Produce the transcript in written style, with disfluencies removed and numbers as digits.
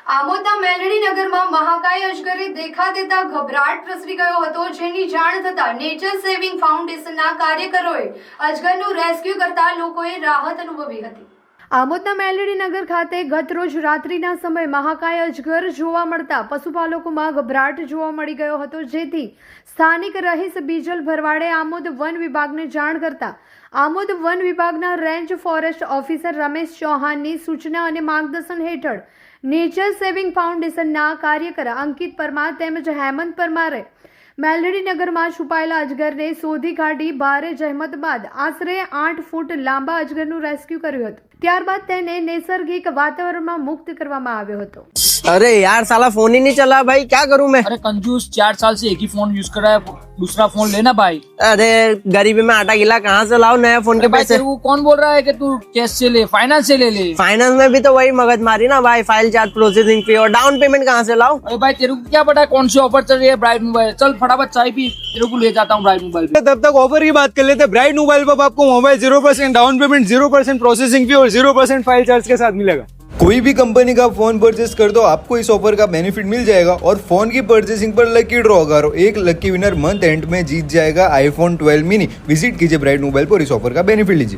આમોદના મેલડીનગરમાં મહાકાય અજગરે દેખા દેતા ગભરાટ પ્રસરી ગયો હતો, જેની જાણ થતાં નેચર સેવિંગ ફાઉન્ડેશનના કાર્યકરોએ અજગરનું રેસ્ક્યુ કરતા લોકોએ રાહત અનુભવી હતી। આમોદના મેલડીનગર ખાતે ગત રોજ રાત્રિના સમયે મહાકાય અજગર જોવા મળતા પશુપાલકોમાં ગભરાટ જોવા મળી ગયો હતો, જેથી સ્થાનિક રહીશ બીજલ ભરવાડે આમોદ વન વિભાગને જાણ કરતા આમોદ વન વિભાગના રેન્જ ફોરેસ્ટ ઓફિસર રમેશ ચૌહાણની સૂચના અને માર્ગદર્શન હેઠળ નેચર સેવિંગ ફાઉન્ડેશનના કાર્યકર અંકિત પરમાર તેમજ હેમંત પરમારે મેલડીનગરમાં છુપાયેલા અજગરને શોધી કાઢી ભારે જહેમત બાદ આશરે 8 ફૂટ લાંબા અજગરનું રેસ્ક્યુ કર્યું હતું। ત્યારબાદ તેને નૈસર્ગિક વાતાવરણમાં મુક્ત કરવામાં આવ્યો હતો। अरे यार साला फोन ही नहीं चला भाई, क्या करूं मैं। अरे कंजूस 4 साल से एक ही फोन यूज कर रहा है, दूसरा फोन लेना भाई। अरे गरीबी में आटा गिला कहाँ से लाओ नया फोन के भाई पैसे। तेरे को कौन बोल रहा है कि तू कैश से ले, फाइनेंस से ले ले। फाइनेंस में भी तो वही मगज मारी ना भाई, फाइल चार्ज, प्रोसेसिंग फी और डाउन पेमेंट कहाँ से लाओ। अरे भाई तेरे को क्या पता है कौन सी ऑफर चल रही है ब्राइट मोबाइल। चल फटाफट चाय पी, तेरे को ले जाता हूँ ब्राइट मोबाइल पे। तब तक ऑफर की बात कर लेते हैं। ब्राइट मोबाइल पर आपको mobile 0% down payment, 0% processing fee और 0% फाइल चार्ज के साथ मिलेगा। कोई भी कंपनी का फोन परचेस कर दो, आपको इस ऑफर का बेनिफिट मिल जाएगा और फोन की परचेसिंग पर लकी ड्रॉ करो, एक लकी विनर मंथ एंड में जीत जाएगा आईफोन 12 मिनी। विजिट कीजिए ब्राइट मोबाइल पर, इस ऑफर का बेनिफिट लीजिए।